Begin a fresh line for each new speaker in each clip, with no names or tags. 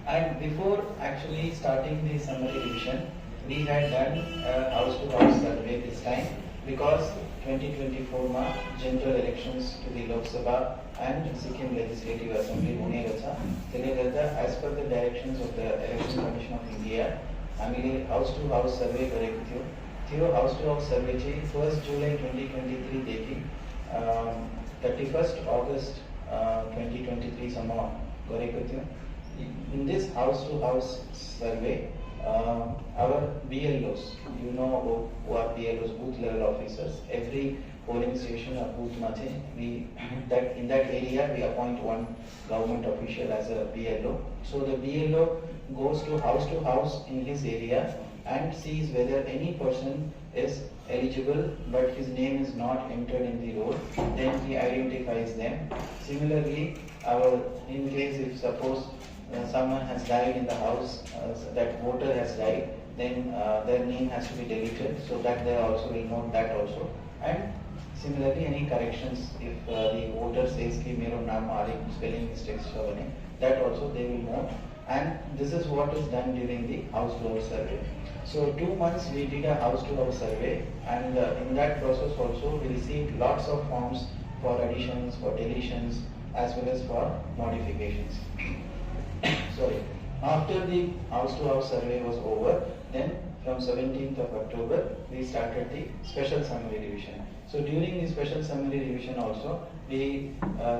And before actually starting the summary revision, we had done a house-to-house survey this time because 2024 ma general elections to the Lok Sabha and Sikkim Legislative Assembly hune cha. त्यसले गर्दा as per the directions of the Election Commission of India, हामीले house-to-house survey गरेको थियो. त्यो house-to-house survey चाहिँ 1st July 2023 देखि 31st August 2023 सम्म गरेको थियो. In this house-to-house survey, our BLOs, you know who are BLOs, booth level officers. Every polling station or booth we that in that area we appoint one government official as a BLO. So the BLO goes to house in his area and sees whether any person is eligible but his name is not entered in the roll. Then he identifies them. Similarly, in case if suppose someone has died in the house, that voter has died, then their name has to be deleted, so that they also will note that also. And similarly, any corrections, if the voter says ki mero naam spelling mistakes bane, that also they will note. And this is what is done during the house-to-house survey. So 2 months we did a house-to-house survey, and in that process also we received lots of forms for additions, for deletions, as well as for modifications. Sorry. After the house-to-house survey was over, then from 17th of October, we started the special summary revision. So during the special summary revision also, we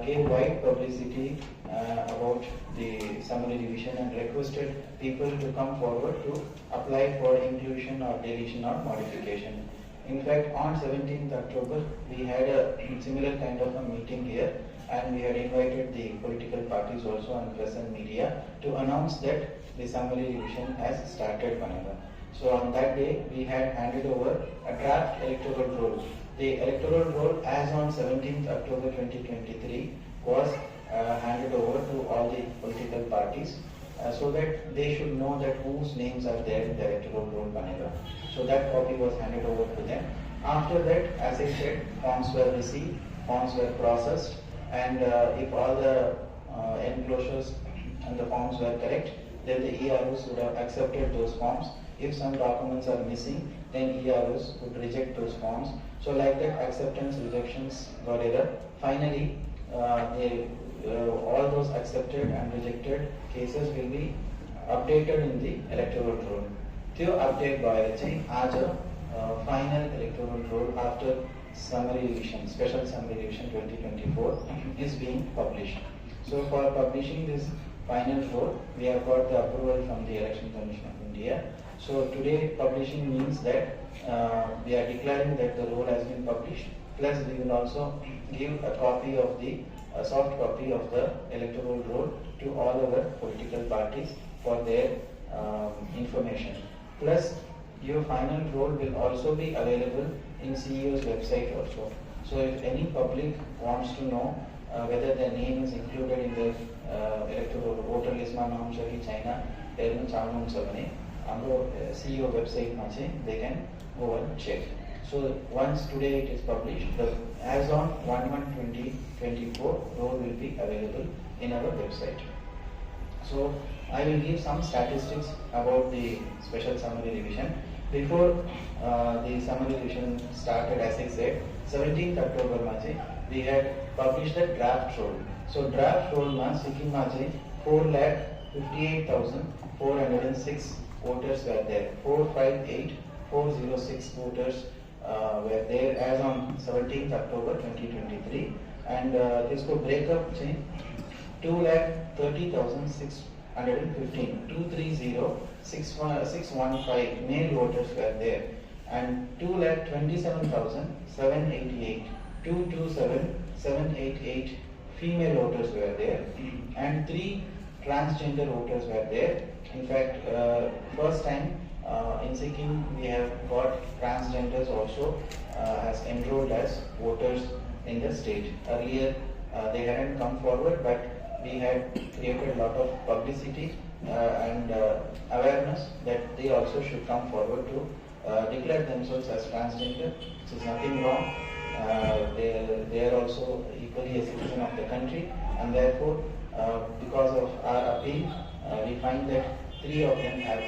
gave wide publicity about the summary revision and requested people to come forward to apply for inclusion or deletion or modification. In fact, on 17th October, we had a similar kind of a meeting here, and we had invited the political parties also and press and media to announce that the summary revision has started. So on that day, we had handed over a draft electoral roll. The electoral roll as on 17th October 2023 was handed over to all the political parties so that they should know that whose names are there in the electoral roll. So that copy was handed over to them. After that, as I said, forms were received, forms were processed, and if all the enclosures and the forms were correct, then the EROs would have accepted those forms. If some documents are missing, then EROs would reject those forms. So like that, acceptance, rejections, whatever. Finally, all those accepted and rejected cases will be updated in the electoral roll. The update by final electoral roll after summary revision, special summary revision 2024 is being published. So for publishing this final roll, we have got the approval from the Election Commission of India. So today publishing means that we are declaring that the roll has been published, plus we will also give a copy of the soft copy of the electoral roll to all our political parties for their information. Plus your final roll will also be available in CEO's website also. So if any public wants to know whether their name is included in the electoral voter list ma naam cha ki chaina हेर्न चाहनुहुन्छ भने हाम्रो CEO website ma चाहिँ they can go and check. So once today it is published, as on 1/1/2024 roll will be available in our website. So I will give some statistics about the special summary revision. Before the summary revision started, as I said, 17th October we had published the draft roll. So draft roll Sikkim 4,58,406 voters were there. 458,406 voters were there as on 17th October 2023, and this could break up 2,30,615, 230,615 male voters were there, and 2,27,788, 227,788 female voters were there, and 3 transgender voters were there. In fact, first time in Sikkim we have got transgenders also as enrolled as voters in the state. Earlier they hadn't come forward, but we had created a lot of publicity and awareness that they also should come forward to declare themselves as transgender, which is nothing wrong. They are also equally a citizen of the country, and therefore because of our appeal we find that 3 of them had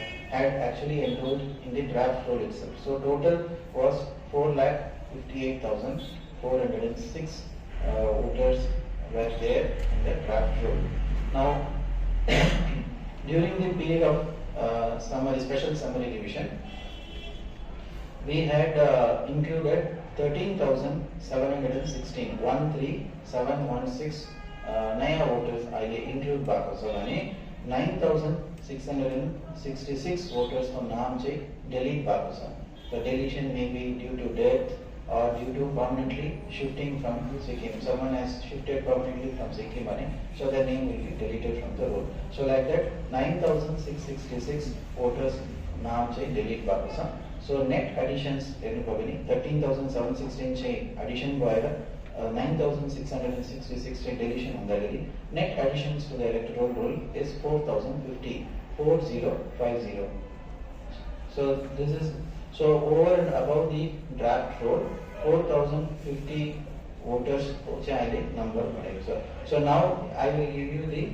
actually enrolled in the draft roll itself. So total was 4,58,406 voters were there in the draft roll. Now, during the period of special summary revision, we had included 13,716 नया voters आइए include बाको सो यानी 9,666 voters को नाम चाहिए delete बाको सो. The deletion may be due to death or due to permanently shifting from Sikkim. Someone has shifted permanently from Sikkim, so their name will be deleted from the roll. So like that, 9,666 voters नाम चाहिए delete बाको सो. So net additions 13,716 चाहिए addition को आएगा. 9,666 deletion on the net additions to the electoral roll is 4,050. So this is over and above the draft roll 4,050 voters number. So now I will give you the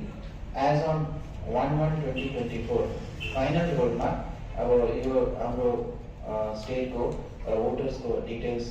as on 1/1/2024 final roll mark our state को voters को details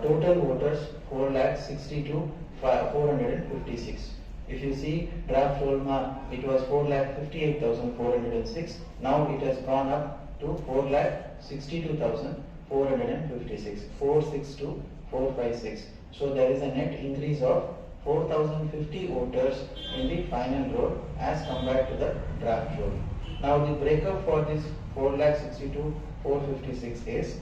total voters 4,62,456. If you see draft roll mark, it was 4,58,406. Now it has gone up to 4,62,456. 462,456. So there is a net increase of 4,050 voters in the final roll as compared to the draft roll. Now the breakup for this 4,62,456 is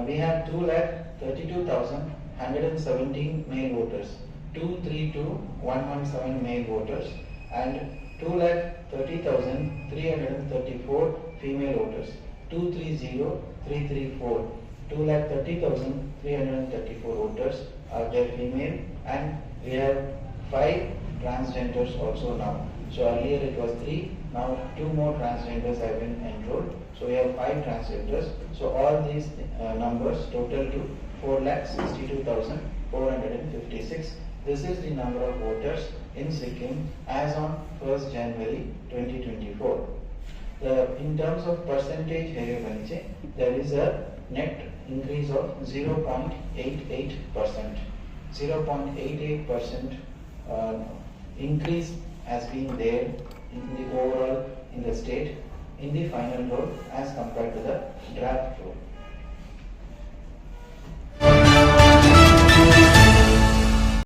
we have 2,32,117 male voters, 232,117 male voters, and 2,30,334 female voters, 230,334. 2,30,334 voters are there female, and we have 5 transgenders also now. So earlier it was 3, now 2 more transgenders have been enrolled. So we have 5 transgenders. So all these numbers total to 4,62,456. This is the number of voters in Sikkim as on 1st January 2024. In terms of percentage, there is a net increase of 0.88%. 0.88% increase has been there in the overall in the state in the final roll as compared to the draft roll.